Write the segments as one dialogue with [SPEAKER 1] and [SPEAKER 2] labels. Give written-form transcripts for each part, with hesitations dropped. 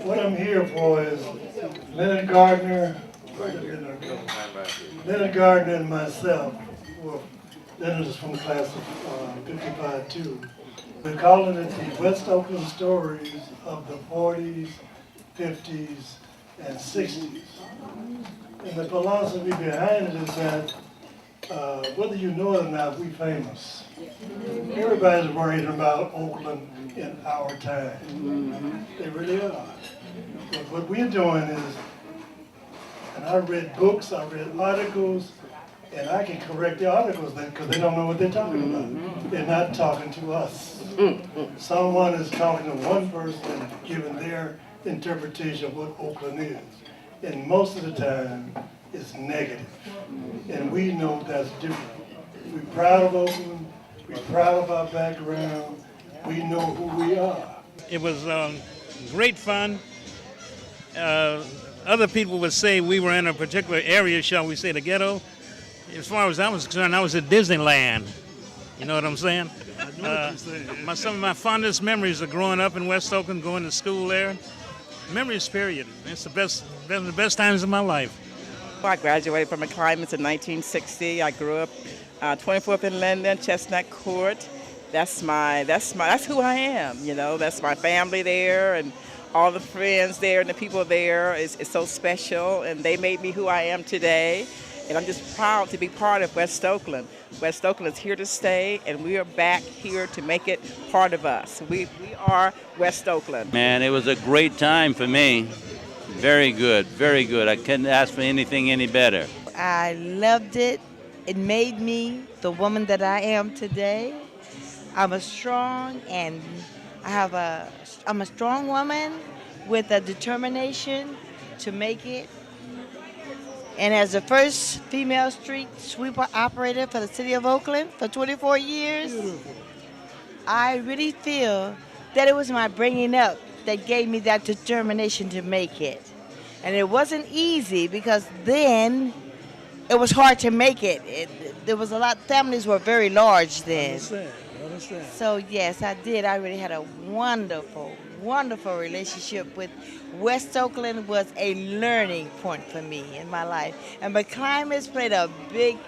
[SPEAKER 1] What I'm here for is Leonard Gardner, Leonard Gardner and myself. Well, Leonard is from the class of 55 too. We're calling it the West Oakland Stories of the 40s, 50s, and 60s. And the philosophy behind it is that whether you know it or not, we famous. Everybody's worried about Oakland in our time. They really are. But what we're doing is, and I read books, I read articles, and I can correct the articles because they don't know what they're talking about. They're not talking to us. Someone is talking to one person and giving their interpretation of what Oakland is. And most of the time, it's negative. And we know that's different. We're proud of Oakland. We're proud of our background. We know who we are.
[SPEAKER 2] It was great fun. Other people would say we were in a particular area, shall we say, the ghetto. As far as I was concerned, I was at Disneyland. You know what I'm saying?
[SPEAKER 1] I know what you're saying.
[SPEAKER 2] Some of my fondest memories of growing up in West Oakland, going to school there. Memories, period. It's the best times of my life.
[SPEAKER 3] I graduated from McClymonds in 1960. I grew up 24th and Linden, Chestnut Court. That's who I am. You know, that's my family there, and all the friends there and the people there is so special, and they made me who I am today. And I'm just proud to be part of West Oakland. West Oakland is here to stay, and we are back here to make it part of us. We are West Oakland.
[SPEAKER 4] Man, it was a great time for me. Very good, very good. I couldn't ask for anything any better.
[SPEAKER 5] I loved it. It made me the woman that I am today. I'm a strong woman with a determination to make it. And as the first female street sweeper operator for the city of Oakland for 24 years, I really feel that it was my bringing up that gave me that determination to make it. And it wasn't easy because then it was hard to make it. There was a lot, families were very large then.
[SPEAKER 1] I understand.
[SPEAKER 5] So yes, I did. I really had a wonderful, wonderful relationship with West Oakland. Was a learning point for me in my life. And McClymonds played a big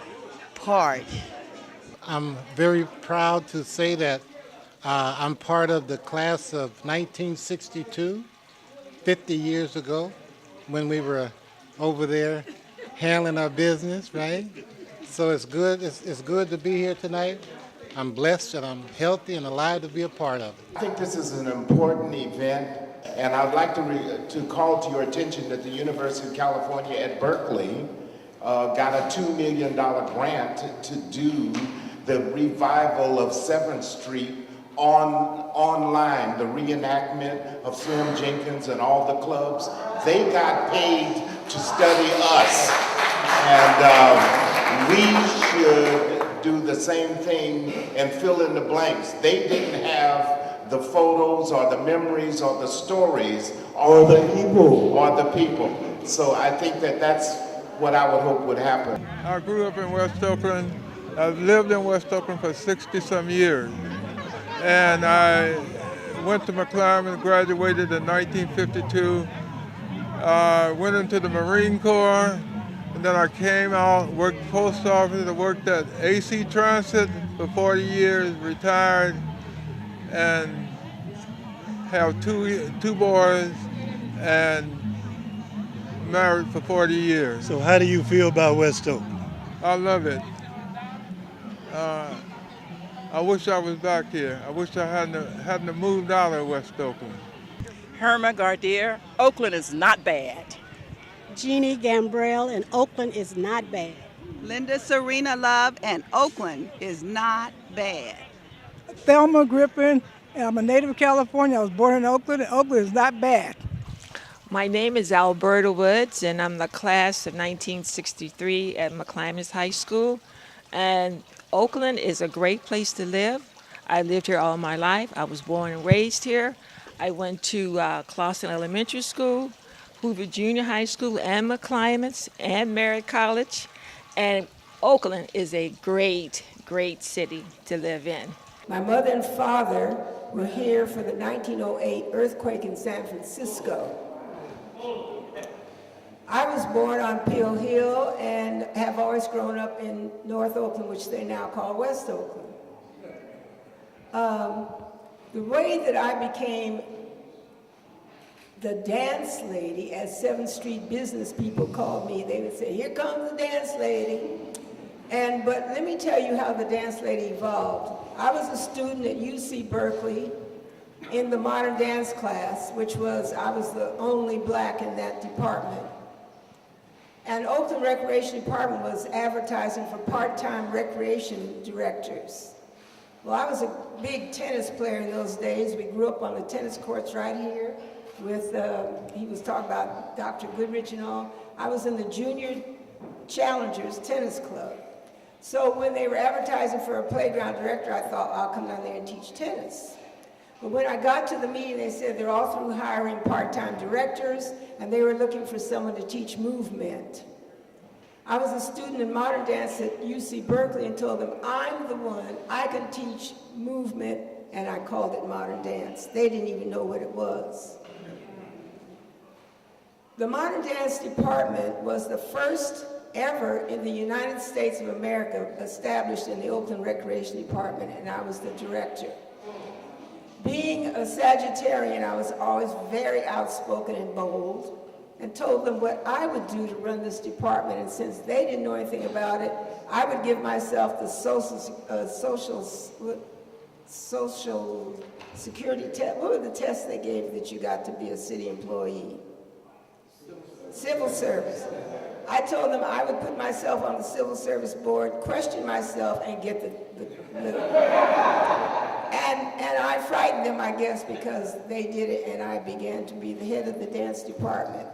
[SPEAKER 5] part.
[SPEAKER 6] I'm very proud to say that I'm part of the class of 1962, 50 years ago, when we were over there handling our business, right? So it's good. It's good to be here tonight. I'm blessed and I'm healthy and alive to be a part of it.
[SPEAKER 7] I think this is an important event, and I'd like to call to your attention that the University of California at Berkeley got a $2 million grant to do the revival of 7th Street online, the reenactment of Slim Jenkins and all the clubs. They got paid to study us, and we should do the same thing and fill in the blanks. They didn't have the photos or the memories or the stories
[SPEAKER 1] Or the
[SPEAKER 7] people. So I think that that's what I would hope would happen.
[SPEAKER 8] I grew up in West Oakland. I've lived in West Oakland for 60-some years. And I went to McClymonds, graduated in 1952, went into the Marine Corps, and then I came out, worked post office, I worked at AC Transit for 40 years, retired, and have two boys, and married for 40 years.
[SPEAKER 1] So how do you feel about West Oakland?
[SPEAKER 8] I love it. I wish I was back here. I wish I hadn't moved out of West Oakland.
[SPEAKER 3] Herma Gardier, Oakland is not bad.
[SPEAKER 9] Jeannie Gambrell, and Oakland is not bad.
[SPEAKER 10] Linda Serena Love, and Oakland is not bad.
[SPEAKER 11] Thelma Griffin, and I'm a native of California. I was born in Oakland, and Oakland is not bad.
[SPEAKER 12] My name is Alberta Woods, and I'm the class of 1963 at McClymonds High School. And Oakland is a great place to live. I lived here all my life. I was born and raised here. I went to Clawson Elementary School, Hoover Junior High School, and McClymonds, and Merritt College. And Oakland is a great, great city to live in.
[SPEAKER 13] My mother and father were here for the 1908 earthquake in San Francisco. I was born on Peel Hill and have always grown up in North Oakland, which they now call West Oakland. The way that I became the dance lady, as 7th Street business people called me, they would say, "Here comes the dance lady." But let me tell you how the dance lady evolved. I was a student at UC Berkeley in the modern dance class, which was, I was the only black in that department. And Oakland Recreation Department was advertising for part-time recreation directors. Well, I was a big tennis player in those days. We grew up on the tennis courts right here with, he was talking about Dr. Goodrich and all. I was in the Junior Challengers Tennis Club. So when they were advertising for a playground director, I thought, I'll come down there and teach tennis. But when I got to the meeting, they said they're all through hiring part-time directors, and they were looking for someone to teach movement. I was a student in modern dance at UC Berkeley and told them, I'm the one, I can teach movement, and I called it modern dance. They didn't even know what it was. The modern dance department was the first ever in the United States of America established in the Oakland Recreation Department, and I was the director. Being a Sagittarian, I was always very outspoken and bold, and told them what I would do to run this department, and since they didn't know anything about it, I would give myself the social security test. What were the tests they gave that you got to be a city employee? Civil service. I told them I would put myself on the civil service board, question myself, and get and I frightened them, I guess, because they did it, and I began to be the head of the dance department.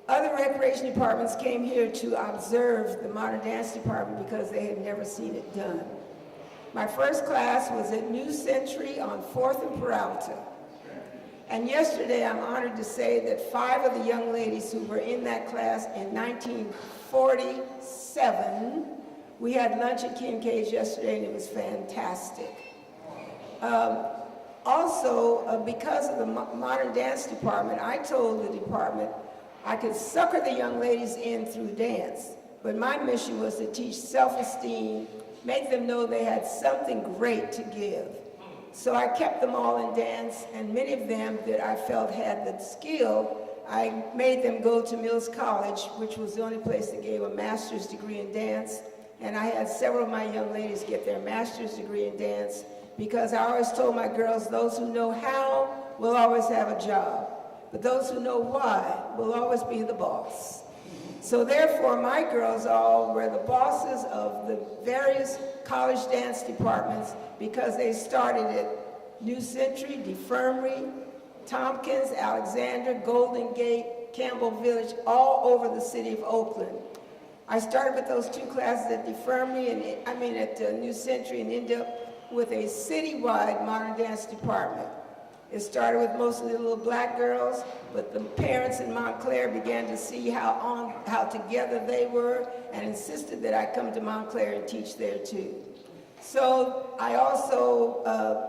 [SPEAKER 13] Other recreation departments came here to observe the modern dance department because they had never seen it done. My first class was at New Century on 4th and Peralta. And yesterday, I'm honored to say that 5 of the young ladies who were in that class in 1947, we had lunch at Kincaid's yesterday, and it was fantastic. Because of the modern dance department, I told the department I could sucker the young ladies in through dance, but my mission was to teach self-esteem, make them know they had something great to give. So I kept them all in dance, and many of them that I felt had the skill, I made them go to Mills College, which was the only place that gave a master's degree in dance, and I had several of my young ladies get their master's degree in dance, because I always told my girls, those who know how will always have a job, but those who know why will always be the boss. So therefore, my girls all were the bosses of the various college dance departments because they started at New Century, DeFermery, Tompkins, Alexander, Golden Gate, Campbell Village, all over the city of Oakland. I started with those 2 classes at DeFermery at New Century, and ended up with a citywide modern dance department. It started with mostly little black girls, but the parents in Montclair began to see how together they were and insisted that I come to Montclair and teach there too. So I also,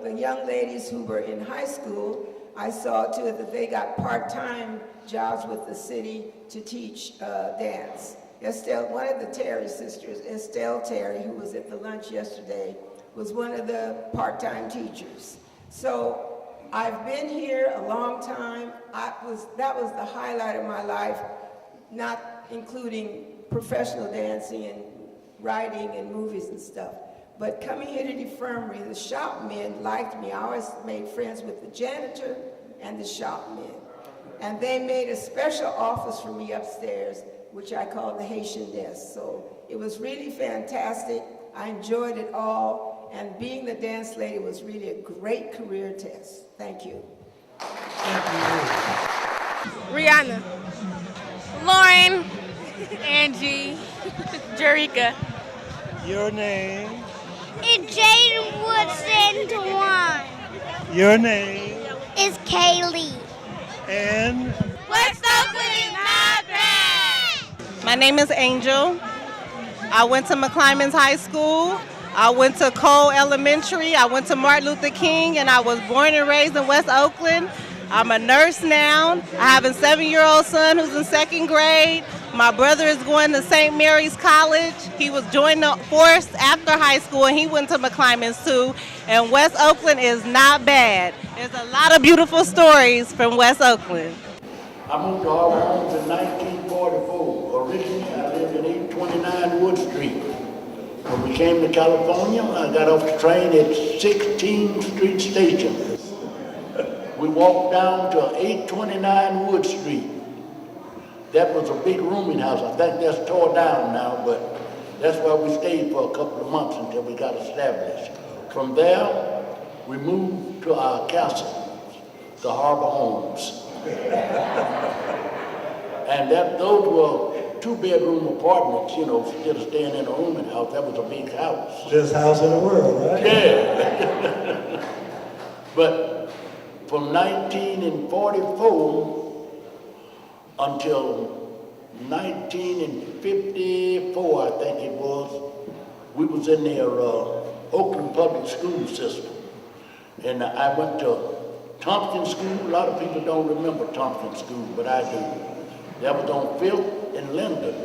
[SPEAKER 13] the young ladies who were in high school, I saw to it that they got part-time jobs with the city to teach dance. Estelle, one of the Terry sisters, Estelle Terry, who was at the lunch yesterday, was one of the part-time teachers. So I've been here a long time. That was the highlight of my life, not including professional dancing and writing and movies and stuff. But coming here to the infirmary, the shop men liked me. I always made friends with the janitor and the shop men. And they made a special office for me upstairs, which I called the Haitian desk. So it was really fantastic. I enjoyed it all. And being the dance lady was really a great career test. Thank you.
[SPEAKER 14] Rihanna. Lauren. Angie. Jerika.
[SPEAKER 1] Your name?
[SPEAKER 15] It's Jaden Woodson Dewan.
[SPEAKER 1] Your name?
[SPEAKER 15] It's Kaylee.
[SPEAKER 1] And?
[SPEAKER 15] West Oakland is not bad.
[SPEAKER 16] My name is Angel. I went to McClymonds High School. I went to Cole Elementary. I went to Martin Luther King, and I was born and raised in West Oakland. I'm a nurse now. I have a 7-year-old son who's in 2nd grade. My brother is going to St. Mary's College. He was joined the force after high school, and he went to McClymonds too. And West Oakland is not bad. There's a lot of beautiful stories from West Oakland.
[SPEAKER 17] I moved to Harbor Homes in 1944. Originally, I lived at 829 Wood Street. When we came to California, I got off the train at 16th Street Station. We walked down to 829 Wood Street. That was a big rooming house. I think that's tore down now, but that's where we stayed for a couple of months until we got established. From there, we moved to our castle, the Harbor Homes. And those were 2-bedroom apartments, you know, instead of staying in a rooming house. That was a big house.
[SPEAKER 1] Best house in the world, right?
[SPEAKER 17] Yeah. But from 1944 until 1954, I think it was, we was in their Oakland public school system. And I went to Thompson School. A lot of people don't remember Thompson School, but I do. That was on 5th and Linden.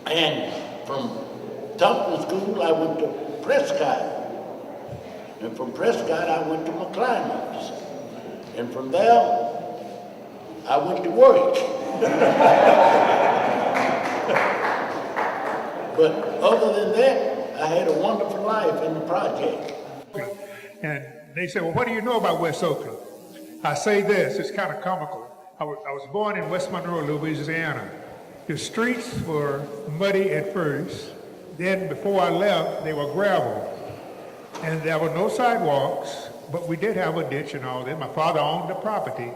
[SPEAKER 17] And from Thompson School, I went to Prescott. And from Prescott, I went to McClymonds. And from there, I went to work. But other than that, I had a wonderful life in the project.
[SPEAKER 18] And they said, well, what do you know about West Oakland? I say this, it's kind of comical. I was born in West Monroe, Louisiana. The streets were muddy at first. Then before I left, they were gravel. And there were no sidewalks, but we did have a ditch and all that. My father owned the property,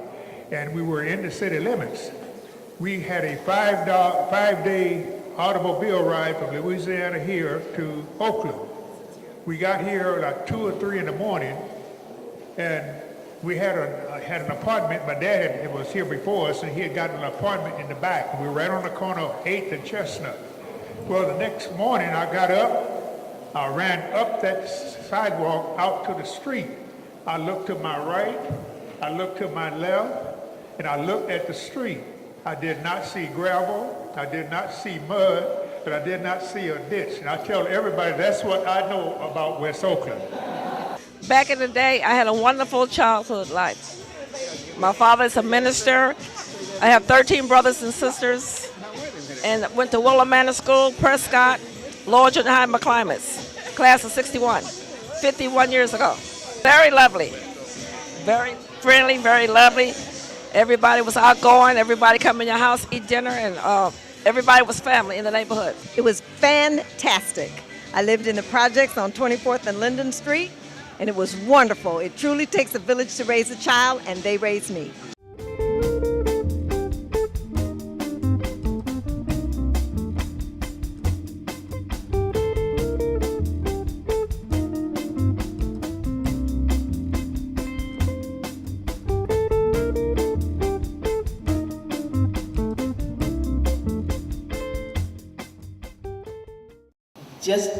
[SPEAKER 18] and we were in the city limits. We had a 5-day automobile ride from Louisiana here to Oakland. We got here like 2 or 3 in the morning, and we had an apartment. My dad was here before us, and he had gotten an apartment in the back. We were right on the corner of 8th and Chestnut. Well, the next morning I got up, I ran up that sidewalk out to the street. I looked to my right, I looked to my left, and I looked at the street. I did not see gravel, I did not see mud, but I did not see a ditch. And I tell everybody that's what I know about West Oakland.
[SPEAKER 19] Back in the day, I had a wonderful childhood life. My father is a minister. I have 13 brothers and sisters, and went to Willamette School, Prescott, Lower Junior High, McClymonds, class of 61, 51 years ago. Very lovely, very friendly, very lovely. Everybody was outgoing. Everybody come in your house, eat dinner, and everybody was family in the neighborhood.
[SPEAKER 20] It was fantastic. I lived in the projects on 24th and Linden Street, and it was wonderful. It truly takes a village to raise a child, and they raised me.
[SPEAKER 21] Just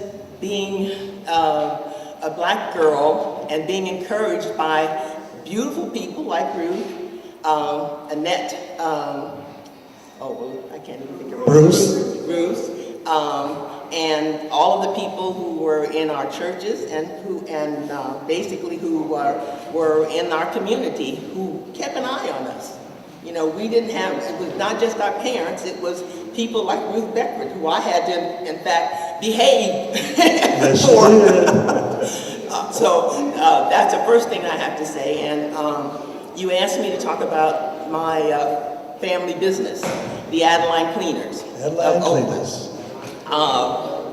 [SPEAKER 21] being a black girl and being encouraged by beautiful people like Ruth, Annette, I can't even think of her name. Ruth, and all of the people who were in our churches and basically who were in our community who kept an eye on us. You know, we didn't have, it was not just our parents, it was people like Ruth Beckford, who I had to, in fact, behave for. So that's the first thing I have to say. And you asked me to talk about my family business, the Adeline Cleaners.
[SPEAKER 1] Adeline Cleaners.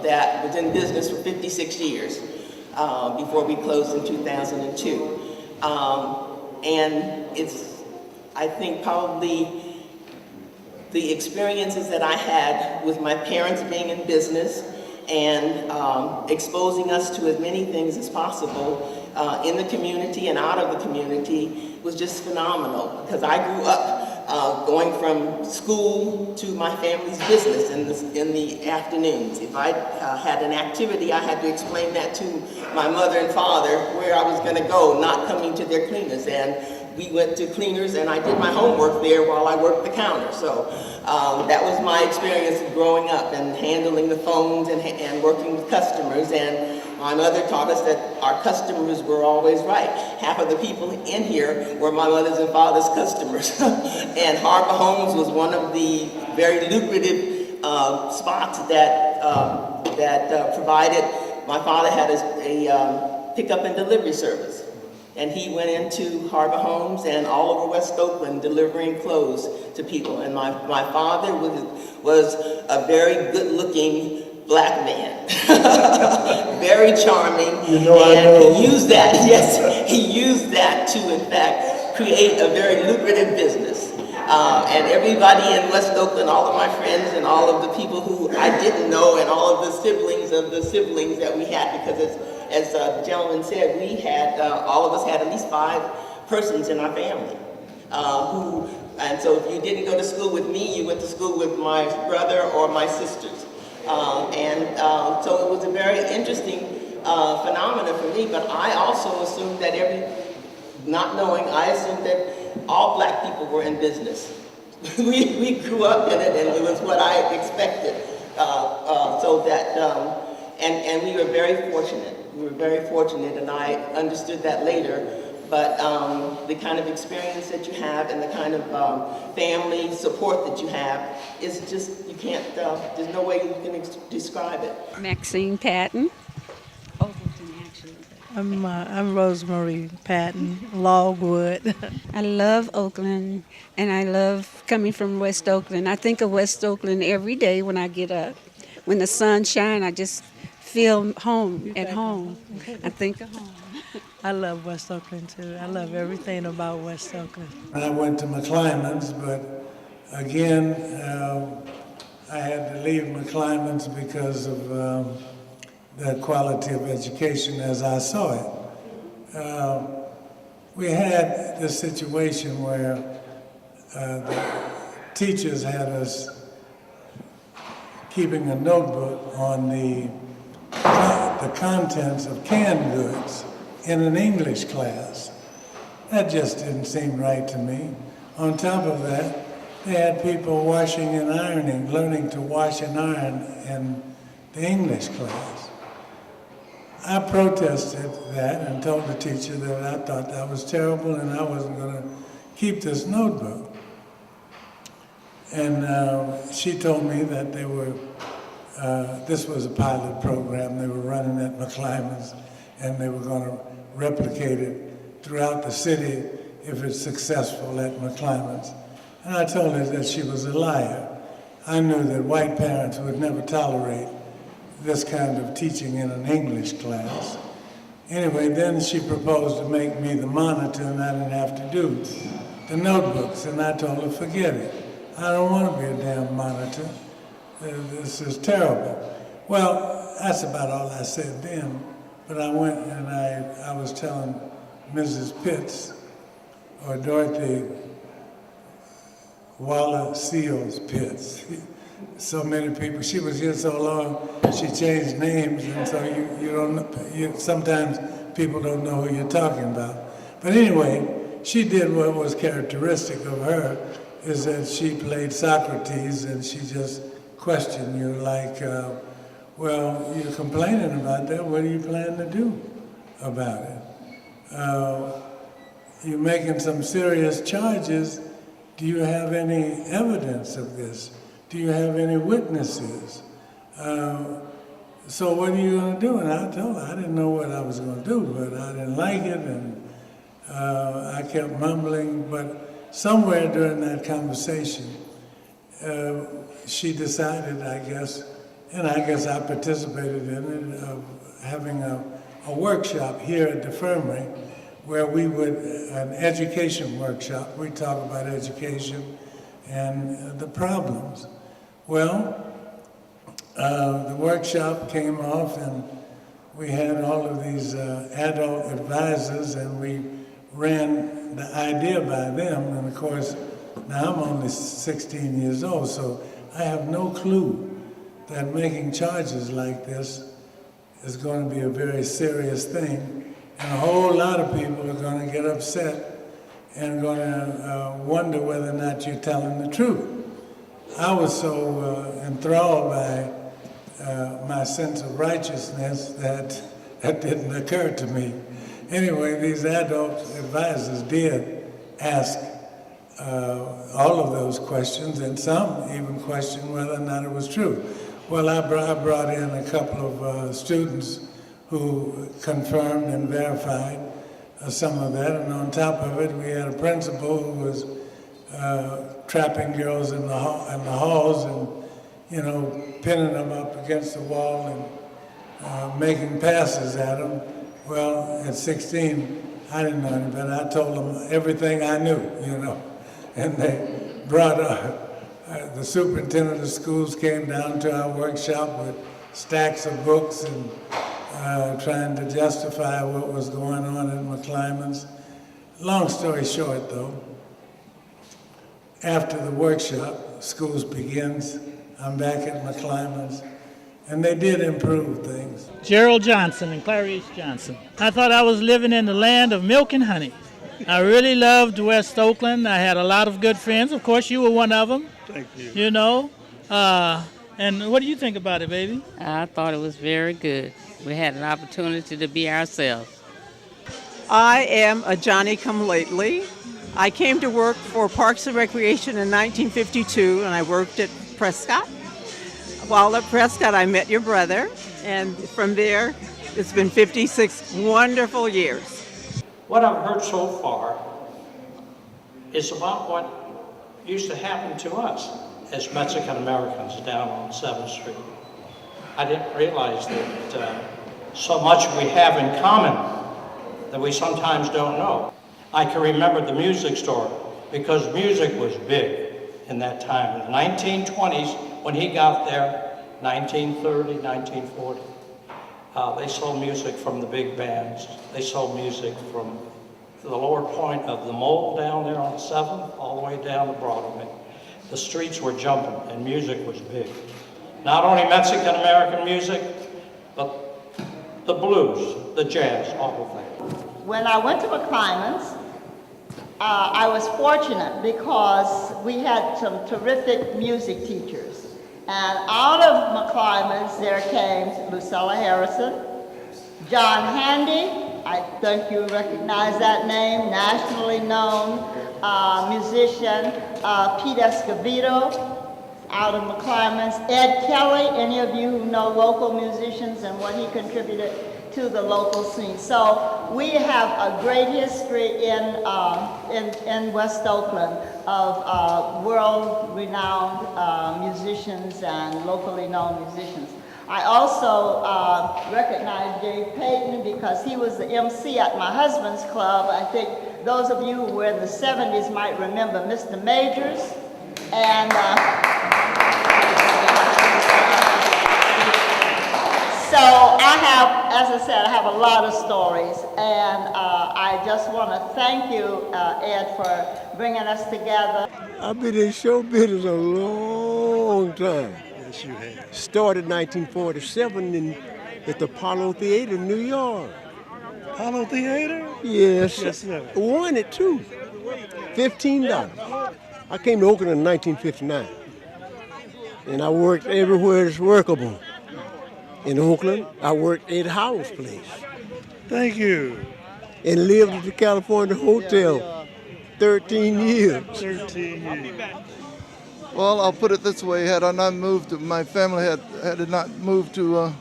[SPEAKER 21] That was in business for 56 years before we closed in 2002. And it's, I think, probably the experiences that I had with my parents being in business and exposing us to as many things as possible in the community and out of the community was just phenomenal, because I grew up going from school to my family's business in the afternoons. If I had an activity, I had to explain that to my mother and father where I was going to go, not coming to their cleaners. And we went to cleaners, and I did my homework there while I worked the counter. So that was my experience of growing up and handling the phones and working with customers. And my mother taught us that our customers were always right. Half of the people in here were my mother's and father's customers. And Harbor Homes was one of the very lucrative spots that provided. My father had a pickup and delivery service. And he went into Harbor Homes and all over West Oakland delivering clothes to people. And my father was a very good-looking black man, very charming. And he used that, yes, he used that to, in fact, create a very lucrative business. And everybody in West Oakland, all of my friends and all of the people who I didn't know, and all of the siblings that we had, because as the gentleman said, we had, all of us had at least 5 persons in our family and so if you didn't go to school with me, you went to school with my brother or my sisters. So it was a very interesting phenomenon for me, but I also assumed that I assumed that all black people were in business. we grew up in it, and it was what I expected. And we were very fortunate. We were very fortunate, and I understood that later. But the kind of experience that you have and the kind of family support that you have is just, you can't, there's no way you can describe it.
[SPEAKER 2] Maxine Patton. I'm Rosemary Patton, Logwood. I love Oakland, and I love coming from West Oakland. I think of West Oakland every day when I get up. When the sun shines, I just feel home, at home. I think of home. I love West Oakland, too. I love everything about West Oakland.
[SPEAKER 22] I went to McClymonds, but again, I had to leave McClymonds because of the quality of education as I saw it. We had this situation where the teachers had us keeping a notebook on the contents of canned goods in an English class. That just didn't seem right to me. On top of that, they had people washing and ironing, learning to wash and iron in the English class. I protested that and told the teacher that I thought that was terrible and I wasn't going to keep this notebook. And she told me that they were, this was a pilot program they were running at McClymonds, and they were going to replicate it throughout the city if it's successful at McClymonds. And I told her that she was a liar. I knew that white parents would never tolerate this kind of teaching in an English class. Anyway, then she proposed to make me the monitor, and I didn't have to do the notebooks. And I told her, forget it. I don't want to be a damn monitor. This is terrible. Well, that's about all I said then. But I went and I was telling Mrs. Pitts, or Dorothy Waller Seals Pitts. So many people, she was here so long, she changed names, and so you don't know, sometimes people don't know who you're talking about. But anyway, she did what was characteristic of her, is that she played Socrates, and she just questioned you like, well, you're complaining about that, what do you plan to do about it? You're making some serious charges. Do you have any evidence of this? Do you have any witnesses? So what are you going to do? And I told her I didn't know what I was going to do, but I didn't like it, and I kept mumbling. But somewhere during that conversation, she decided, I guess, and I guess I participated in it, of having a workshop here at the infirmary where we would, an education workshop, we talk about education and the problems. Well, the workshop came off and we had all of these adult advisors, and we ran the idea by them, and of course Now, I'm only 16 years old, so I have no clue that making charges like this is going to be a very serious thing. And a whole lot of people are going to get upset and going to wonder whether or not you're telling the truth. I was so enthralled by my sense of righteousness that didn't occur to me. Anyway, these adult advisors did ask all of those questions, and some even questioned whether or not it was true. Well, I brought in a couple of students who confirmed and verified some of that, and on top of it, we had a principal who was trapping girls in the halls and, you know, pinning them up against the wall and making passes at them. Well, at 16, I didn't know any better. I told them everything I knew, you know, and they brought the superintendent of schools came down to our workshop with stacks of books and trying to justify what was going on in McClymonds. Long story short, though, after the workshop, schools begins, I'm back at McClymonds, and they did improve things.
[SPEAKER 4] Gerald Johnson and Clarice Johnson. I thought I was living in the land of milk and honey. I really loved West Oakland. I had a lot of good friends. Of course, you were one of them.
[SPEAKER 5] Thank you.
[SPEAKER 4] You know. And what do you think about it, baby?
[SPEAKER 23] I thought it was very good. We had an opportunity to be ourselves.
[SPEAKER 24] I am a Johnny-come-lately. I came to work for Parks and Recreation in 1952, and I worked at Prescott. While at Prescott, I met your brother, and from there, it's been 56 wonderful years.
[SPEAKER 25] What I've heard so far is about what used to happen to us as Mexican Americans down on 7th Street. I didn't realize that so much we have in common that we sometimes don't know. I can remember the music store because music was big in that time. In the 1920s, when he got there, 1930, 1940, they sold music from the big bands. They sold music from the lower point of the mole down there on 7th all the way down to Broadway. The streets were jumping and music was big. Not only Mexican-American music, but the blues, the jazz, all of that.
[SPEAKER 26] When I went to McClymonds, I was fortunate because we had some terrific music teachers. And out of McClymonds, there came Lucella Harrison, John Handy, I think you recognize that name, nationally known musician, Pete Escovedo, out of McClymonds, Ed Kelly, any of you who know local musicians and what he contributed to the local scene. So we have a great history in West Oakland of world-renowned musicians and locally known musicians. I also recognize Dave Payton because he was the MC at my husband's club. I think those of you who were in the 70s might remember Mr. Majors. And so I have, as I said, I have a lot of stories, and I just want to thank you, Ed, for bringing us together.
[SPEAKER 27] I've been in show business a long time.
[SPEAKER 5] Yes, you have.
[SPEAKER 27] Started in 1947 at the Apollo Theater in New York.
[SPEAKER 5] Apollo Theater?
[SPEAKER 27] Yes.
[SPEAKER 5] Yes, sir.
[SPEAKER 27] Won it too. $15. I came to Oakland in 1959, and I worked everywhere it's workable. In Oakland, I worked at House Place.
[SPEAKER 5] Thank you.
[SPEAKER 27] And lived at the California Hotel 13 years.
[SPEAKER 5] 13 years.
[SPEAKER 28] Well, I'll put it this way: had I not moved, my family had not moved to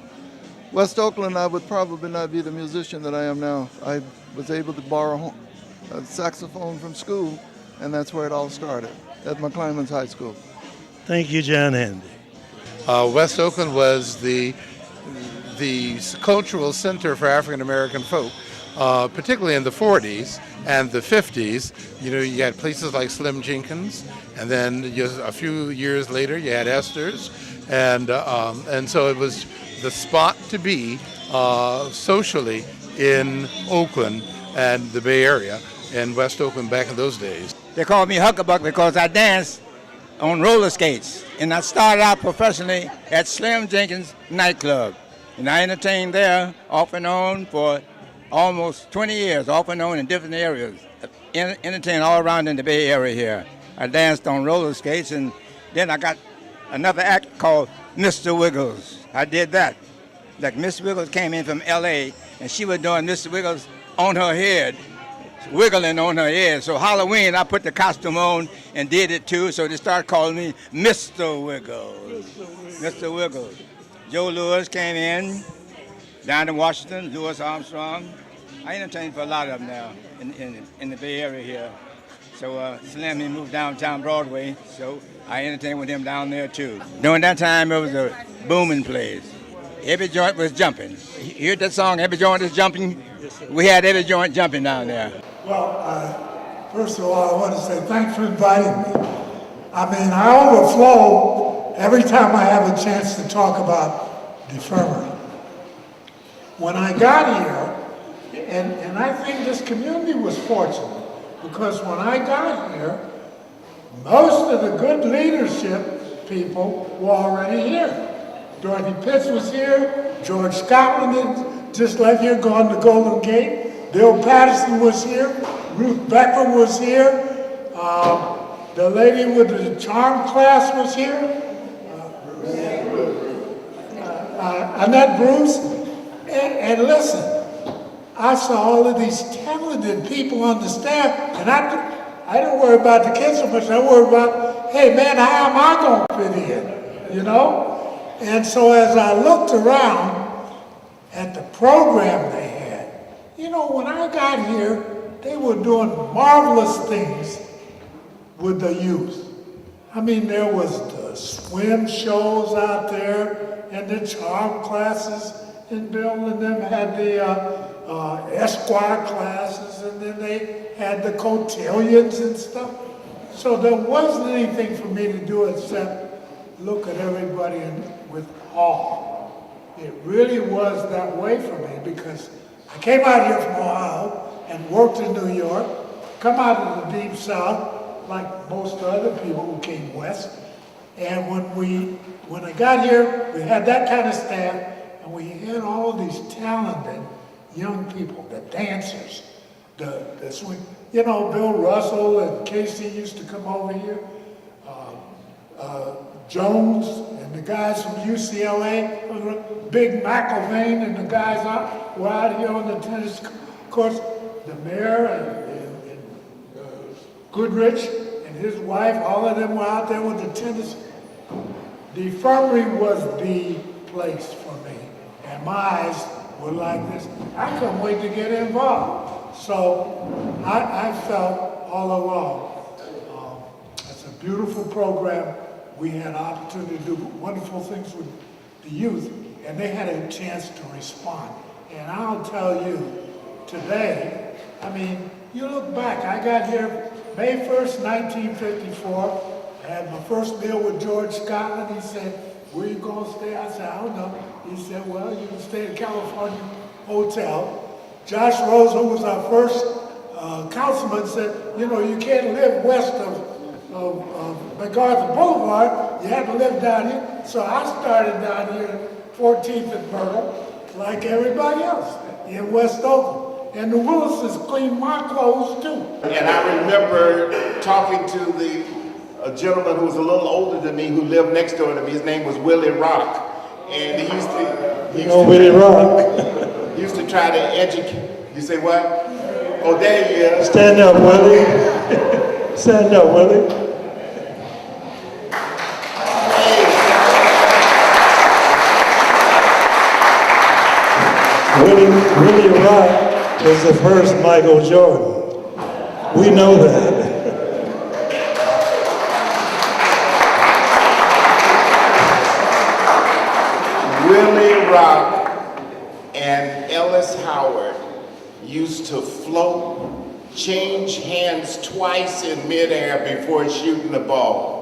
[SPEAKER 28] West Oakland, I would probably not be the musician that I am now. I was able to borrow a saxophone from school, and that's where it all started, at McClymonds High School.
[SPEAKER 5] Thank you, John Handy.
[SPEAKER 29] West Oakland was the cultural center for African American folk, particularly in the 40s and the 50s. You know, you had places like Slim Jenkins, and then a few years later you had Esther's, and so it was the spot to be socially in Oakland and the Bay Area and West Oakland back in those days.
[SPEAKER 3] They called me Huckabuck because I danced on roller skates. And I started out professionally at Slim Jenkins nightclub. And I entertained there off and on for almost 20 years, off and on in different areas. Entertained all around in the Bay Area here. I danced on roller skates, and then I got another act called Mr. Wiggles. I did that. Like Miss Wiggles came in from L.A., and she was doing Mr. Wiggles on her head, wiggling on her head. So Halloween, I put the costume on and did it too, so they started calling me Mr. Wiggles. Mr. Wiggles. Joe Lewis came in, down in Washington, Louis Armstrong. I entertained for a lot of them now in the Bay Area here. So Slim, he moved downtown Broadway, so I entertained with him down there too. During that time, it was a booming place. Every joint was jumping. You heard that song, Every Joint is Jumping? We had every joint jumping down there.
[SPEAKER 6] Well, first of all, I want to say thanks for inviting me. I mean, I overflow every time I have a chance to talk about deferment. When I got here, and I think this community was fortunate, because when I got here, most of the good leadership people were already here. Dorothy Pitts was here, George Scotland, just like you're going to Golden Gate. Bill Patterson was here, Ruth Becker was here, the lady with the charm class was here, Annette Bruce, and listen, I saw all of these talented people on the staff, and I don't worry about the kids so much, I worry about, hey man, how am I going to fit in, you know? And so as I looked around at the program they had, you know, when I got here, they were doing marvelous things with the youth. I mean, there was the swim shows out there and the charm classes, and Bill and them had the Esquire classes, and then they had the cotillions and stuff. So there wasn't anything for me to do except look at everybody with awe. It really was that way for me, because I came out here from Ohio and worked in New York, come out of the deep south like most other people who came west. And when I got here, we had that kind of staff, and we had all these talented young people, the dancers, the swing. You know, Bill Russell and Casey used to come over here. Jones and the guys from UCLA, Big McIlvain and the guys were out here on the tennis courts. The mayor and Goodrich and his wife, all of them were out there with the tennis. The infirmary was the place for me, and my eyes were like this. I couldn't wait to get involved. So I felt all along, it's a beautiful program. We had an opportunity to do wonderful things with the youth, and they had a chance to respond. And I'll tell you, today, I mean, you look back, I got here May 1st, 1954. I had my first meal with George Scotland. He said, where you going to stay? I said, I don't know. He said, well, you can stay at the California Hotel. Josh Rose, who was our first councilman, said, you know, you can't live west of MacArthur Boulevard, you had to live down here. So I started down here at 14th and Myrtle, like everybody else, in West Oakland. And the Willises cleaned my clothes too.
[SPEAKER 7] And I remember talking to a gentleman who was a little older than me, who lived next door to me. His name was Willie Rock. And he used to
[SPEAKER 1] Willie Rock.
[SPEAKER 7] He used to try to educate. You say what? Oh, there he is.
[SPEAKER 1] Stand up, Willie. Stand up, Willie. Willie Rock was the first Michael Jordan. We know that.
[SPEAKER 7] Willie Rock and Ellis Howard used to float, change hands twice in midair before shooting the ball.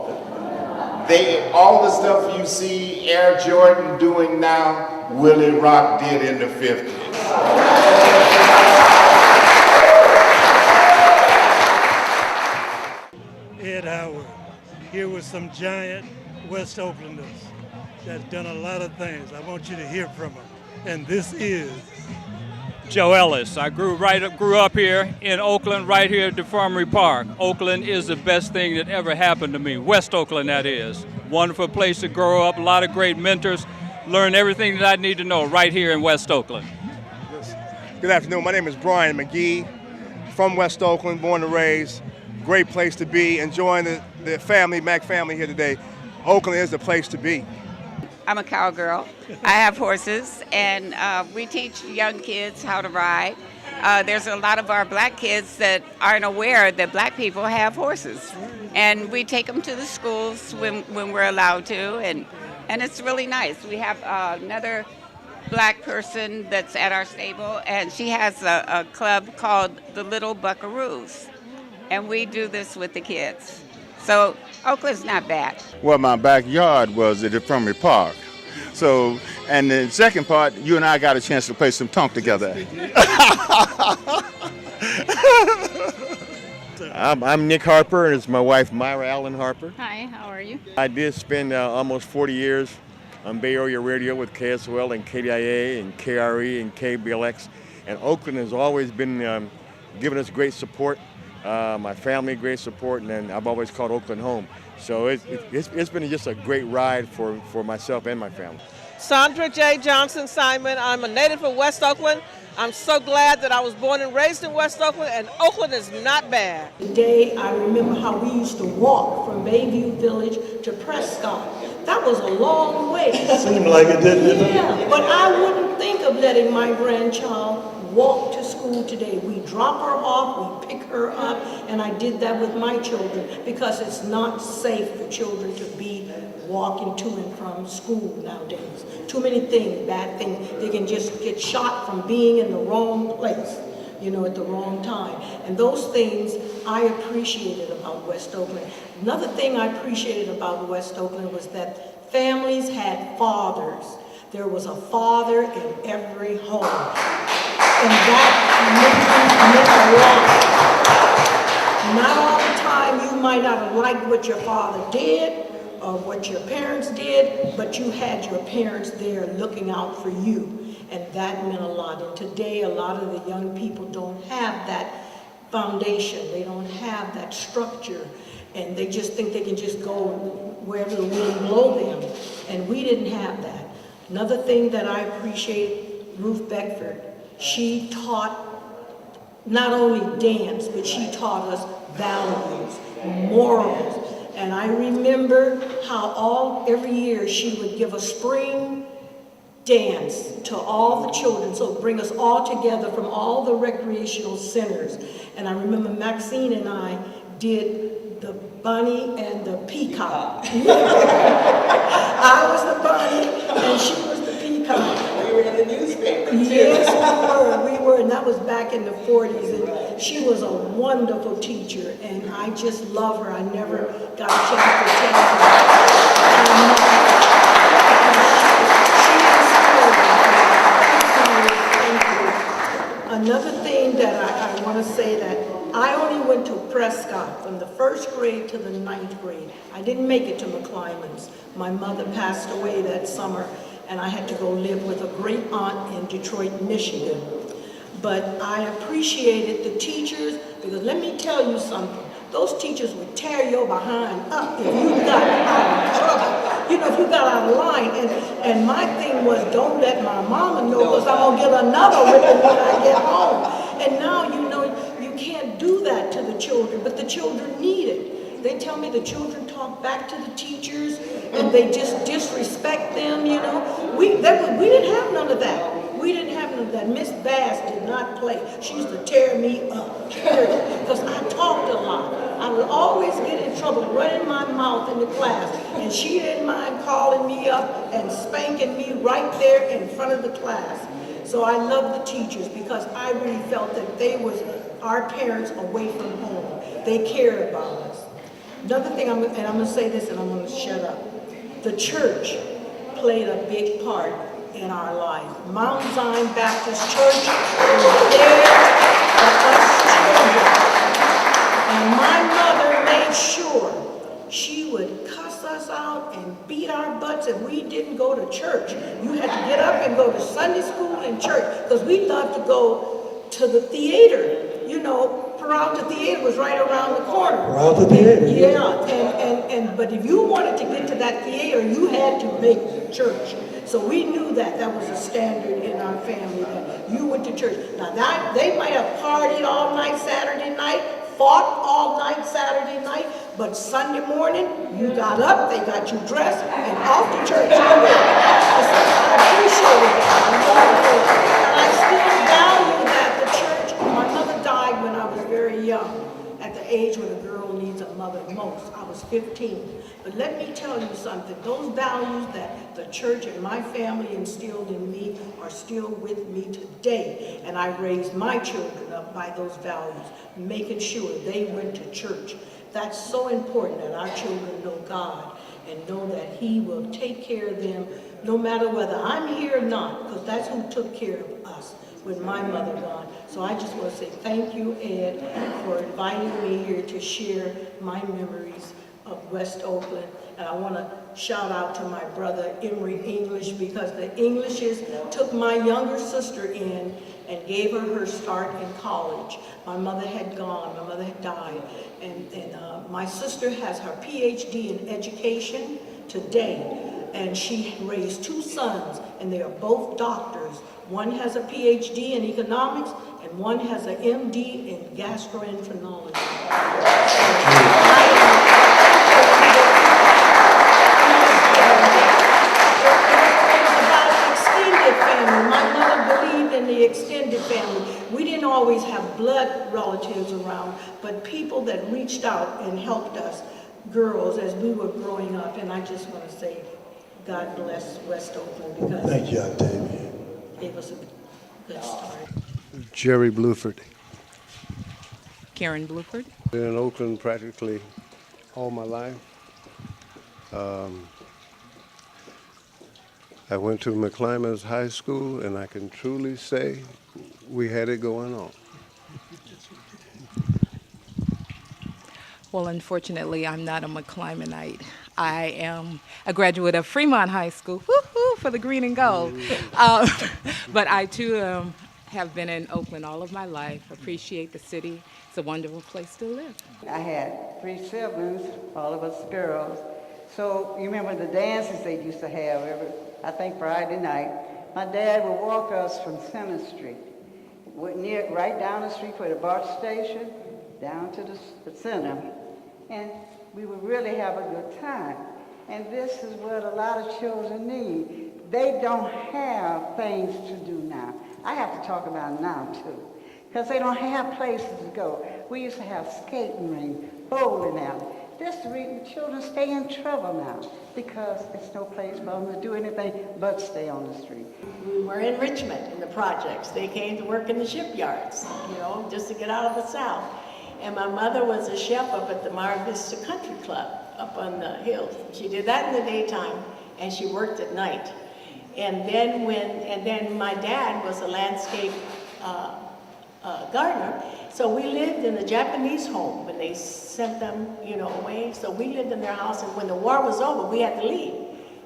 [SPEAKER 7] All the stuff you see Air Jordan doing now, Willie Rock did in the 50s.
[SPEAKER 5] Ed Howard, here with some giant West Oaklanders that's done a lot of things. I want you to hear from them. And this is
[SPEAKER 8] Joe Ellis. I grew up here in Oakland, right here at Deformery Park. Oakland is the best thing that ever happened to me. West Oakland, that is. Wonderful place to grow up, a lot of great mentors. Learn everything that I need to know right here in West Oakland.
[SPEAKER 9] Good afternoon. My name is Brian McGee, from West Oakland, born and raised. Great place to be. Enjoying the family, Mac family here today. Oakland is the place to be.
[SPEAKER 10] I'm a cowgirl. I have horses, and we teach young kids how to ride. There's a lot of our black kids that aren't aware that black people have horses. And we take them to the schools when we're allowed to, and it's really nice. We have another black person that's at our stable, and she has a club called the Little Buckaroos. And we do this with the kids. So Oakland's not bad.
[SPEAKER 11] Well, my backyard was at Deformery Park. So, and the second part, you and I got a chance to play some tonk together.
[SPEAKER 12] I'm Nick Harper, and it's my wife, Myra Allen Harper.
[SPEAKER 13] Hi, how are you?
[SPEAKER 12] I did spend almost 40 years on Bay Area radio with KSOL and KDIA and KRE and KBLX. And Oakland has always been giving us great support. My family, great support, and then I've always called Oakland home. So it's been just a great ride for myself and my family.
[SPEAKER 14] Sandra J. Johnson Simon. I'm a native of West Oakland. I'm so glad that I was born and raised in West Oakland, and Oakland is not bad.
[SPEAKER 15] Today, I remember how we used to walk from Bayview Village to Prescott. That was a long way.
[SPEAKER 1] Seemed like it, didn't it?
[SPEAKER 15] Yeah, but I wouldn't think of letting my grandchild walk to school today. We drop her off, we pick her up, and I did that with my children because it's not safe for children to be walking to and from school nowadays. Too many things, bad things. They can just get shot from being in the wrong place, you know, at the wrong time. And those things I appreciated about West Oakland. Another thing I appreciated about West Oakland was that families had fathers. There was a father in every home. And that meant a lot. Not all the time you might not have liked what your father did or what your parents did, but you had your parents there looking out for you. And that meant a lot. And today, a lot of the young people don't have that foundation. They don't have that structure. And they just think they can just go wherever the wind blows them. And we didn't have that. Another thing that I appreciate, Ruth Beckford, she taught not only dance, but she taught us values, morals. And I remember how every year she would give a spring dance to all the children, so bring us all together from all the recreational centers. And I remember Maxine and I did the bunny and the peacock. I was the bunny and she was the peacock.
[SPEAKER 21] We were in the newspaper too.
[SPEAKER 15] Yes, we were, and that was back in the 40s. And she was a wonderful teacher, and I just love her. I never got a chance to tell her. Another thing that I want to say that I only went to Prescott from the 1st grade to the 9th grade. I didn't make it to McClymonds. My mother passed away that summer, and I had to go live with a great aunt in Detroit, Michigan. But I appreciated the teachers, because let me tell you something. Those teachers would tear your behind up if you got out of trouble. You know, if you got out of line. And my thing was, don't let my mama know, because I'm going to get another whipping when I get home. And now, you know, you can't do that to the children, but the children need it. They tell me the children talk back to the teachers, and they just disrespect them, you know. We didn't have none of that. We didn't have none of that. Miss Bass did not play. She used to tear me up, because I talked a lot. I would always get in trouble running my mouth in the class, and she didn't mind calling me up and spanking me right there in front of the class. So I love the teachers, because I really felt that they was our parents away from home. They cared about us. Another thing, I'm going to say this and I'm going to shut up. The church played a big part in our life. Mount Zion Baptist Church was there for us children. And my mother made made sure she would cuss us out and beat our butts if we didn't go to church. You had to get up and go to Sunday school and church, because we loved to go to the theater. You know, Peralta Theater was right around the corner.
[SPEAKER 1] Peralta Theater.
[SPEAKER 15] Yeah, but if you wanted to get to that theater, you had to make church. So we knew that was a standard in our family, that you went to church. Now they might have partied all night Saturday night, fought all night Saturday night, but Sunday morning, you got up, they got you dressed, and off to church you went. I appreciate it. And I still value that the church. My mother died when I was very young, at the age when a girl needs a mother most. I was 15. But let me tell you something, those values that the church and my family instilled in me are still with me today. And I raised my children up by those values, making sure they went to church. That's so important, that our children know God and know that He will take care of them no matter whether I'm here or not, because that's who took care of us when my mother gone. So I just want to say thank you, Ed, for inviting me here to share my memories of West Oakland. And I want to shout out to my brother Emory English, because the Englishes took my younger sister in and gave her start in college. My mother had gone, my mother had died, and my sister has her PhD in education today, and she raised 2 sons, and they are both doctors. One has a PhD in economics, and one has an MD in gastroenterology. My mother believed in the extended family. We didn't always have blood relatives around, but people that reached out and helped us, girls, as we were growing up. And I just want to say, God bless West Oakland, because
[SPEAKER 1] Thank you, Octavia.
[SPEAKER 15] Gave us a good start.
[SPEAKER 27] Jerry Bluford.
[SPEAKER 2] Karen Bluford.
[SPEAKER 27] Been in Oakland practically all my life. I went to McClymonds High School, and I can truly say we had it going on.
[SPEAKER 2] Well, unfortunately, I'm not a McClymonite. I am a graduate of Fremont High School, woo-hoo, for the green and gold. But I, too, have been in Oakland all of my life, appreciate the city. It's a wonderful place to live.
[SPEAKER 4] I had 3 siblings, all of us girls. So you remember the dances they used to have I think Friday night. My dad would walk us from Center Street, right down the street for the BART station, down to the center. And we would really have a good time. And this is what a lot of children need. They don't have things to do now. I have to talk about now, too, because they don't have places to go. We used to have skating ring, bowling alley. This is the reason children stay in trouble now, because there's no place for them to do anything but stay on the street.
[SPEAKER 13] We were in Richmond in the projects. They came to work in the shipyards, just to get out of the South. And my mother was a chef up at the Mar Vista Country Club up on the hills. She did that in the daytime, and she worked at night. And then my dad was a landscape gardener. So we lived in the Japanese home when they sent them, away. So we lived in their house, and when the war was over, we had to leave.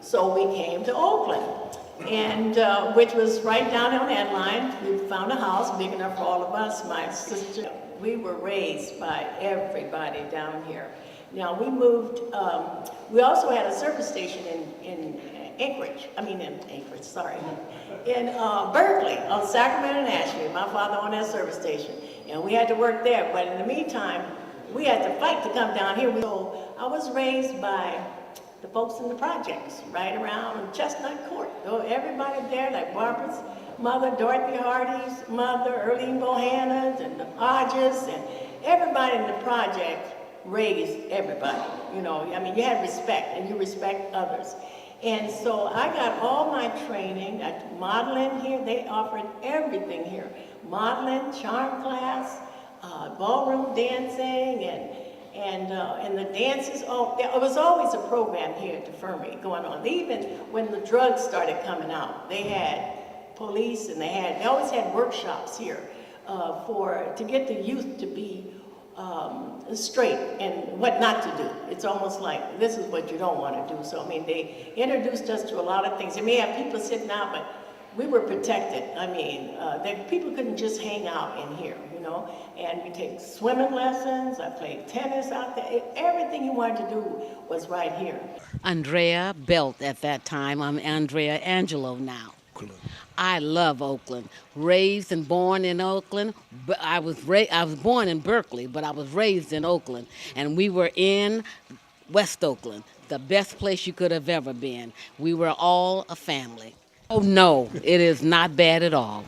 [SPEAKER 13] So we came to Oakland, and which was right down on that line. We found a house big enough for all of us. My sister, we were raised by everybody down here. Now we moved. We also had a service station in Berkeley, on Sacramento and Ashby. My father owned that service station, and we had to work there. But in the meantime, we had to fight to come down here. So I was raised by the folks in the projects, right around Chestnut Court. Everybody there, like Barbara's mother, Dorothy Hardy's mother, Earlene Bohanna's, and the Hodges, and everybody in the project raised everybody. You had respect, and you respect others. And so I got all my training at modeling here. They offered everything here. Modeling, charm class, ballroom dancing, and the dances. There was always a program here at Fermi going on. Even when the drugs started coming out, they had police, and they always had workshops here to get the youth to be straight and what not to do. It's almost like this is what you don't want to do. So I mean, they introduced us to a lot of things. They may have people sitting out, but we were protected. I mean, people couldn't just hang out in here, you know. And we take swimming lessons. I played tennis out there. Everything you wanted to do was right here.
[SPEAKER 16] Andrea Belt at that time. I'm Andrea Angelo now. I love Oakland. Raised and born in Oakland, but I was born in Berkeley, but I was raised in Oakland, and we were in West Oakland, the best place you could have ever been. We were all a family. Oh no, it is not bad at all.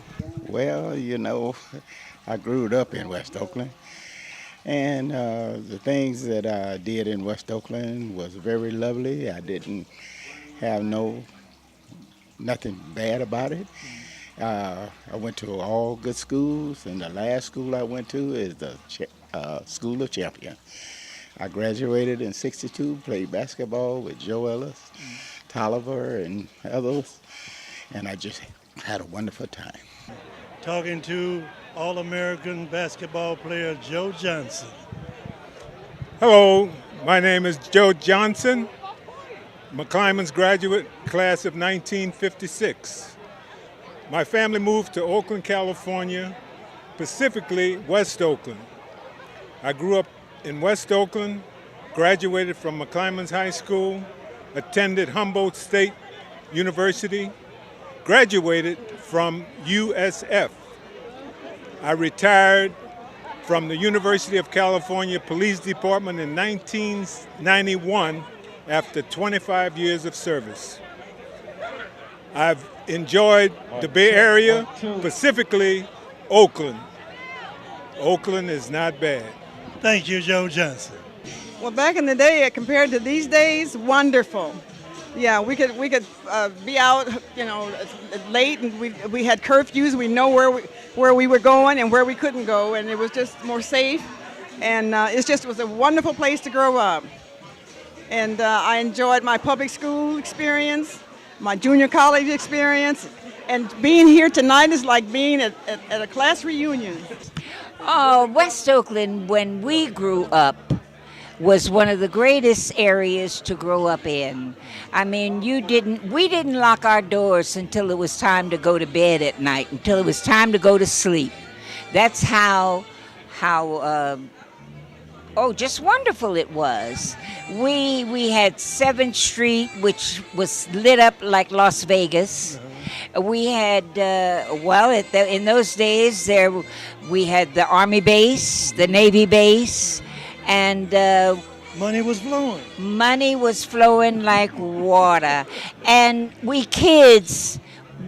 [SPEAKER 3] Well, you know, I grew up in West Oakland, and the things that I did in West Oakland was very lovely. I didn't have nothing bad about it. I went to all good schools, and the last school I went to is the School of Champions. I graduated in '62, played basketball with Joe Ellis, Tolliver, and others, and I just had a wonderful time.
[SPEAKER 5] Talking to All-American basketball player Joe Johnson.
[SPEAKER 17] Hello, my name is Joe Johnson, McClymonds graduate, class of 1956. My family moved to Oakland, California, specifically West Oakland. I grew up in West Oakland, graduated from McClymonds High School, attended Humboldt State University, graduated from USF. I retired from the University of California Police Department in 1991 after 25 years of service. I've enjoyed the Bay Area, specifically Oakland. Oakland is not bad.
[SPEAKER 5] Thank you, Joe Johnson.
[SPEAKER 14] Well, back in the day, compared to these days, wonderful. Yeah, we could be out, you know, late, and we had curfews. We know where we were going and where we couldn't go, and it was just more safe. And it was a wonderful place to grow up. And I enjoyed my public school experience, my junior college experience, and being here tonight is like being at a class reunion.
[SPEAKER 18] West Oakland, when we grew up, was one of the greatest areas to grow up in. I mean, we didn't lock our doors until it was time to go to bed at night, until it was time to go to sleep. That's how just wonderful it was. We had 7th Street, which was lit up like Las Vegas. We had, in those days, we had the Army base, the Navy base, and
[SPEAKER 5] money was flowing.
[SPEAKER 18] Money was flowing like water. And we kids,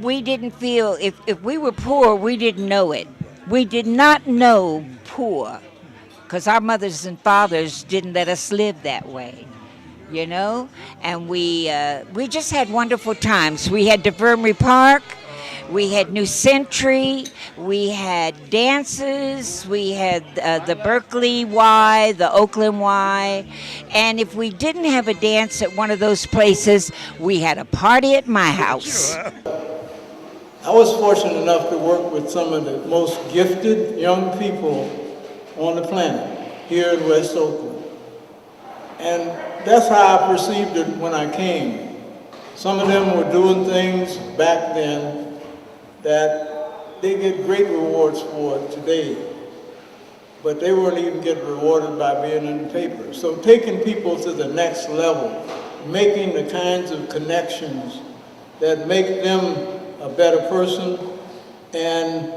[SPEAKER 18] we didn't feel, if we were poor, we didn't know it. We did not know poor, because our mothers and fathers didn't let us live that way, you know? And we just had wonderful times. We had DeVermery Park, we had New Century, we had dances, we had the Berkeley Y, the Oakland Y, and if we didn't have a dance at one of those places, we had a party at my house.
[SPEAKER 19] I was fortunate enough to work with some of the most gifted young people on the planet here in West Oakland. And that's how I perceived it when I came. Some of them were doing things back then that they get great rewards for today, but they weren't even getting rewarded by being in the paper. So taking people to the next level, making the kinds of connections that make them a better person, and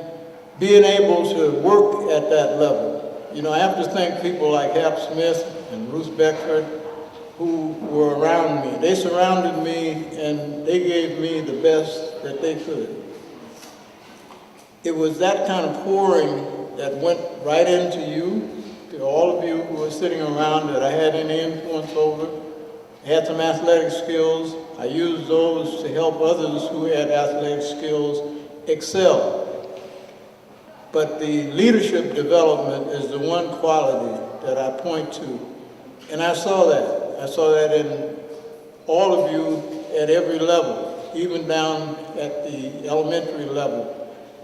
[SPEAKER 19] being able to work at that level. You know, I have to thank people like Hap Smith and Ruth Beckford who were around me. They surrounded me and they gave me the best that they could. It was that kind of pouring that went right into you, to all of you who were sitting around that I had any influence over. I had some athletic skills. I used those to help others who had athletic skills excel. But the leadership development is the one quality that I point to. And I saw that. I saw that in all of you at every level, even down at the elementary level.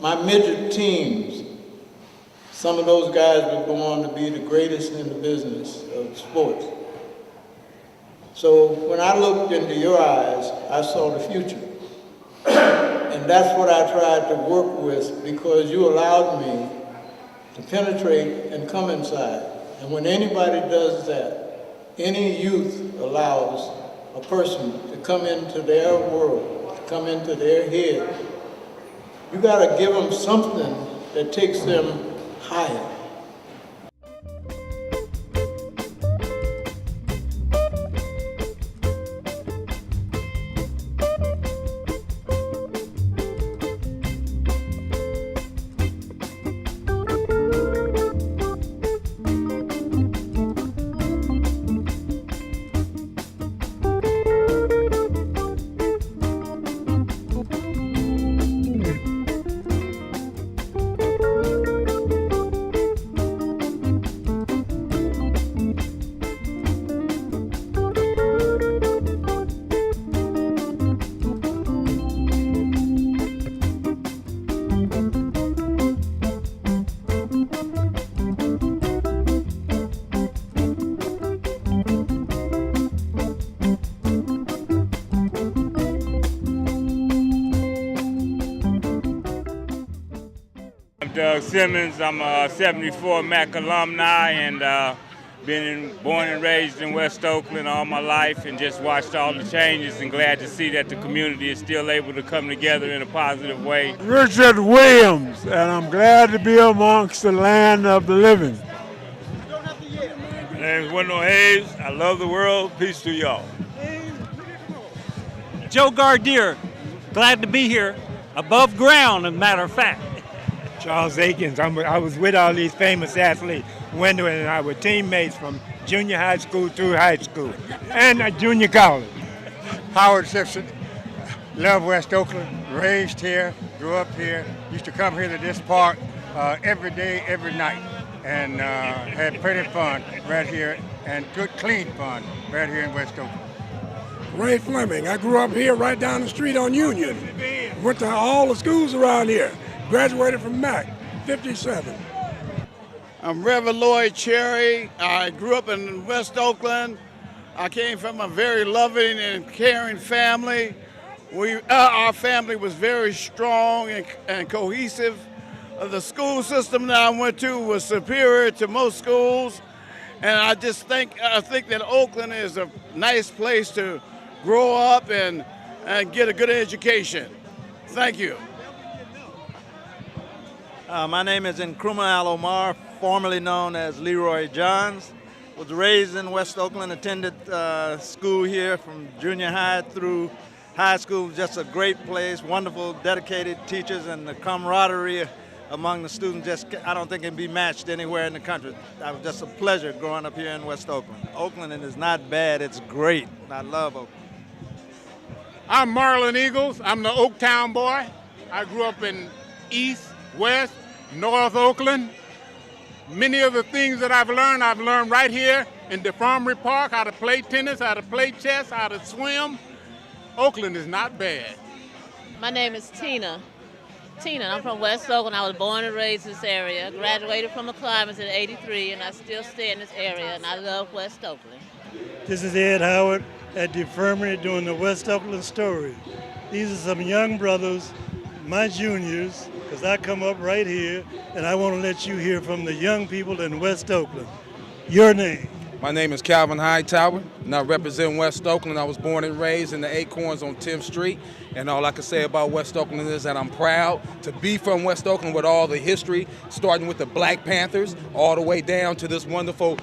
[SPEAKER 19] My midget teams some of those guys would go on to be the greatest in the business of sports. So when I looked into your eyes, I saw the future. And that's what I tried to work with, because you allowed me to penetrate and come inside. And when anybody does that, any youth allows a person to come into their world, to come into their head, you gotta give them something that takes them higher.
[SPEAKER 6] Doug Simmons. I'm a 74 Mac alumni and born and raised in West Oakland all my life and just watched all the changes and glad to see that the community is still able to come together in a positive way.
[SPEAKER 20] Richard Williams, and I'm glad to be amongst the land of the living.
[SPEAKER 6] My name is Wendell Hayes. I love the world. Peace to y'all.
[SPEAKER 22] Joe Gardier, glad to be here, above ground, as a matter of fact.
[SPEAKER 20] Charles Akins, I was with all these famous athletes. Wendell and I were teammates from junior high school through high school and junior college.
[SPEAKER 23] Howard Simpson, love West Oakland, raised here, grew up here, used to come here to this park every day, every night, and had plenty of fun right here, and good, clean fun right here in West Oakland.
[SPEAKER 24] Ray Fleming, I grew up here right down the street on Union. Went to all the schools around here. Graduated from Mac, 57.
[SPEAKER 25] I'm Reverend Lloyd Cherry. I grew up in West Oakland. I came from a very loving and caring family. Our family was very strong and cohesive. The school system that I went to was superior to most schools. And I think that Oakland is a nice place to grow up and get a good education. Thank you.
[SPEAKER 26] My name is Nkrumah Al-Omar, formerly known as Leroy Johns. Was raised in West Oakland, attended school here from junior high through high school. Just a great place, wonderful, dedicated teachers, and the camaraderie among the students I don't think can be matched anywhere in the country. It was just a pleasure growing up here in West Oakland. Oakland is not bad, it's great. I love Oakland.
[SPEAKER 23] I'm Marlon Eagles. I'm the Oaktown boy. I grew up in East, West, North Oakland. Many of the things that I've learned right here in Deformery Park, how to play tennis, how to play chess, how to swim. Oakland is not bad.
[SPEAKER 28] My name is Tina. I'm from West Oakland. I was born and raised in this area. Graduated from McClymonds in '83, and I still stay in this area, and I love West Oakland.
[SPEAKER 5] This is Ed Howard at the Infirmary doing the West Oakland story. These are some young brothers, my juniors, because I come up right here, and I want to let you hear from the young people in West Oakland. Your name?
[SPEAKER 29] My name is Calvin Hightower, and I represent West Oakland. I was born and raised in the Acorns on 10th Street, and all I can say about West Oakland is that I'm proud to be from West Oakland with all the history, starting with the Black Panthers, all the way down to this wonderful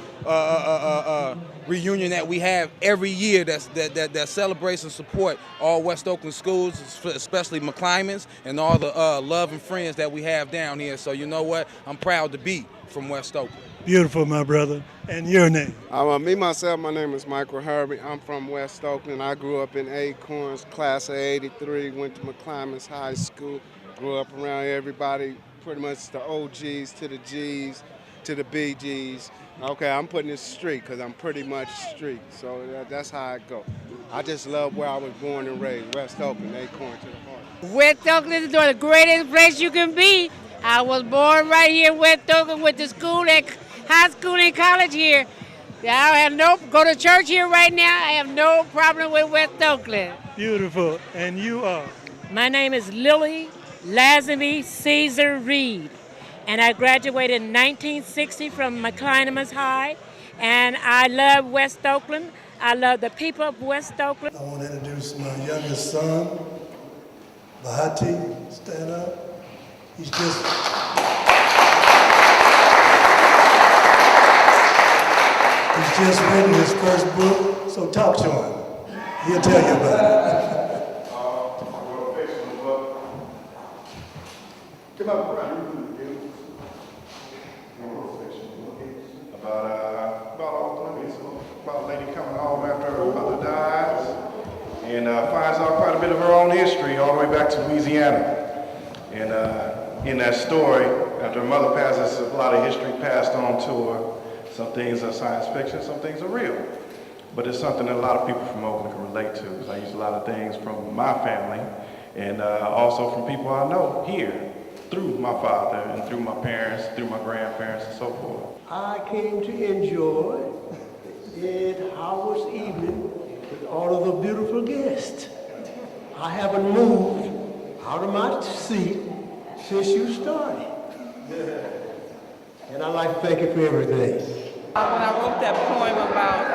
[SPEAKER 29] reunion that we have every year that celebrates and support all West Oakland schools, especially McClymonds, and all the love and friends that we have down here. So you know what? I'm proud to be from West Oakland.
[SPEAKER 5] Beautiful, my brother. And your name?
[SPEAKER 30] My name is Michael Herbie. I'm from West Oakland. I grew up in Acorns, class of '83, went to McClymonds High School, grew up around everybody, pretty much the OGs to the Gs to the BGs. Okay, I'm putting this street because I'm pretty much street, so that's how I go. I just love where I was born and raised, West Oakland, Acorn to the heart.
[SPEAKER 31] West Oakland is the greatest place you can be.
[SPEAKER 1] I was born right here in West Oakland, went to school at high school and college here. I have go to church here right now. I have no problem with West Oakland.
[SPEAKER 5] Beautiful. And you are?
[SPEAKER 1] My name is Lily Lazamy Caesar Reed, and I graduated in 1960 from McClineman's High, and I love West Oakland. I love the people of West Oakland.
[SPEAKER 5] I want to introduce my youngest son, Bahati. Stand up. He's just written his first book, so talk to him. He'll tell you about it.
[SPEAKER 7] Come up, about Oakland. It's about a lady coming home after her mother dies and finds out quite a bit of her own history all the way back to Louisiana. And in that story, after her mother passes, a lot of history passed on to her. Some things are science fiction, some things are real. But it's something that a lot of people from Oakland can relate to. So I use a lot of things from my family and also from people I know here through my father and through my parents, through my grandparents and so forth.
[SPEAKER 8] I came to enjoy Ed Howard's evening with all of the beautiful guests. I haven't moved out of my seat since you started. And I'd like to thank you for everything.
[SPEAKER 9] When I wrote that poem about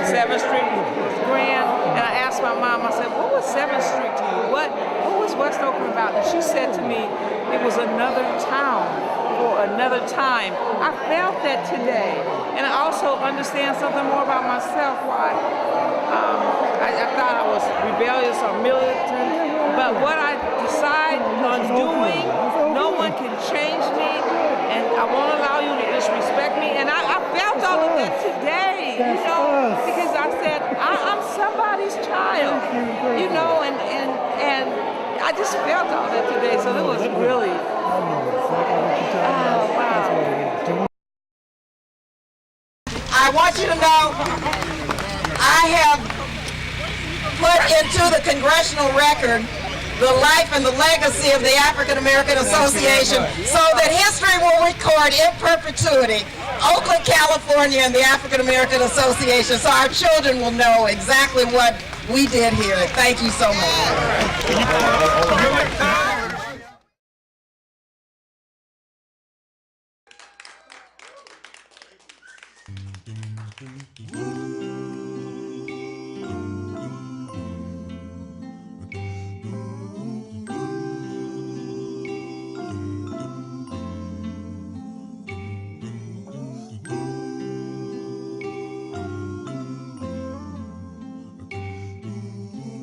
[SPEAKER 9] 7th Street was grand, and I asked my mom, I said, what was 7th Street to you? What was West Oakland about? And she said to me, it was another town for another time. I felt that today. And I also understand something more about myself, why I thought I was rebellious or militant, but what I decide on doing, no one can change me, and I won't allow you to disrespect me. And I felt all of that today, you know, because I said, I'm somebody's child, you know, and I just felt all that today, so it was really, wow.
[SPEAKER 10] I want you to know I have put into the congressional record the life and the legacy of the African American Association so that history will record in perpetuity Oakland, California and the African American Association, so our children will know exactly what we did here. Thank you so much.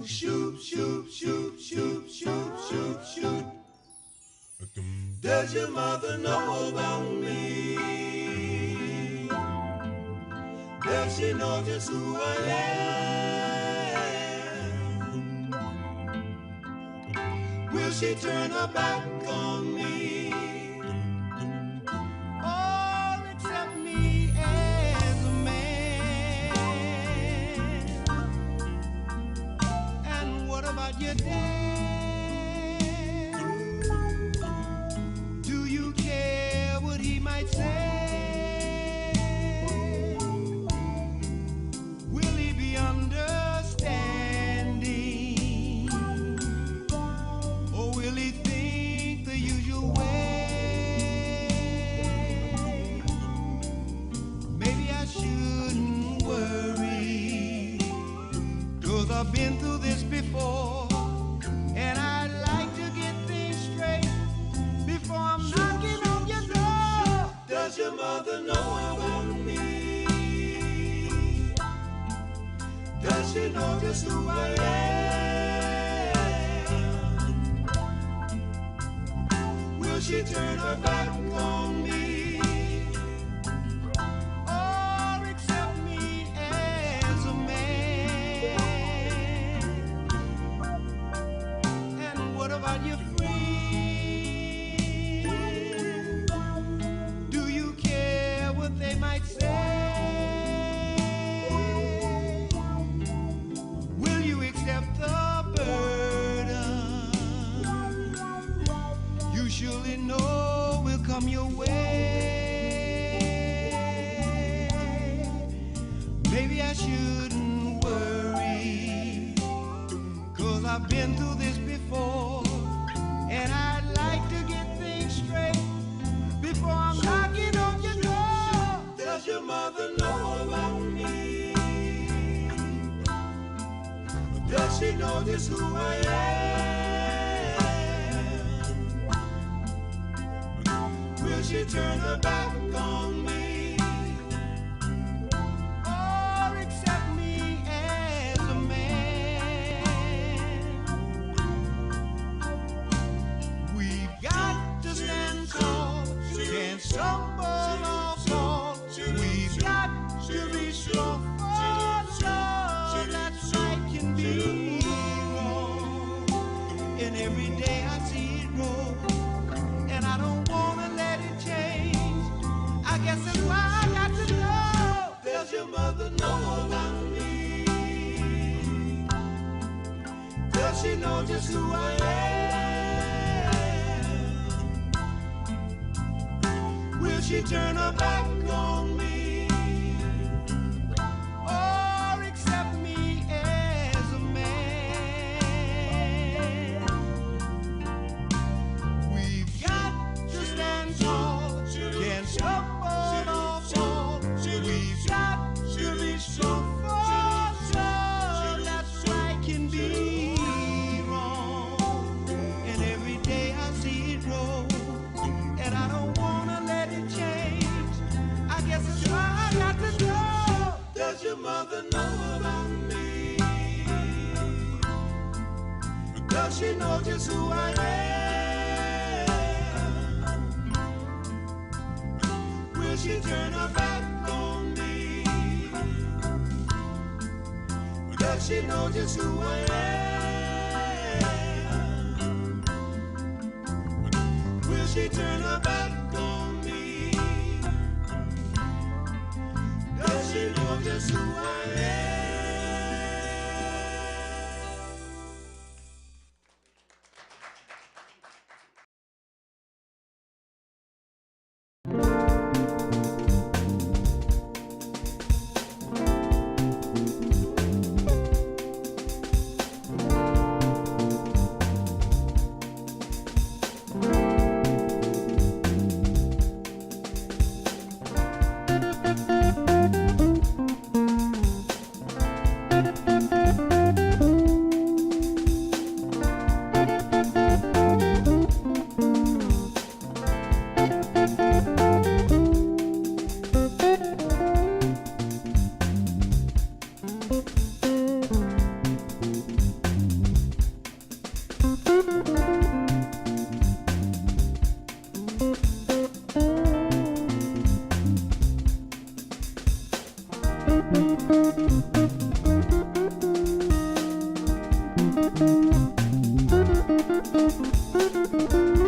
[SPEAKER 11] Shoot, shoot, shoot, shoot, shoot, shoot, shoot. Does your mother know about me? Does she know just who I am? Will she turn her back on me? Or accept me as a man? And what about your dad? Do you care what he might say? Will he be understanding? Or will he think the usual way? Maybe I shouldn't worry, 'cause I've been through this before, and I'd like to get things straight before I'm knocking on your door. Does your mother know about me? Does she know just who I am? Will she turn her back on me? Or accept me as a man? And what about your friends? Do you care what they might say? Will you accept the burden? You surely know come your way. Maybe I shouldn't worry, 'cause I've been through this before, and I'd like to get things straight before I'm knocking on your door. Does your mother know about me? Does she know just who I am? Will she turn her back on me, or accept me as a man? We've got to stand tall, can't stumble or fall. We've got to be strong for love that's right can be wrong. And every day I see it grow, and I don't wanna let it change. I guess that's why I got to know. Does your mother know about me? Does she know just who I am? Will she turn her back on me, or accept me as a man? We've got to stand tall, can't stumble or fall. We've got to be strong for love that's right can be wrong. And every day I see it grow, and I don't wanna let it change. I guess that's why I got to know. Does your mother know about me? Does she know just who I am? Will she turn her back on me? Does she know just who I am? Will she turn her back on me? Does she know just who I am?
[SPEAKER 2] Thank you.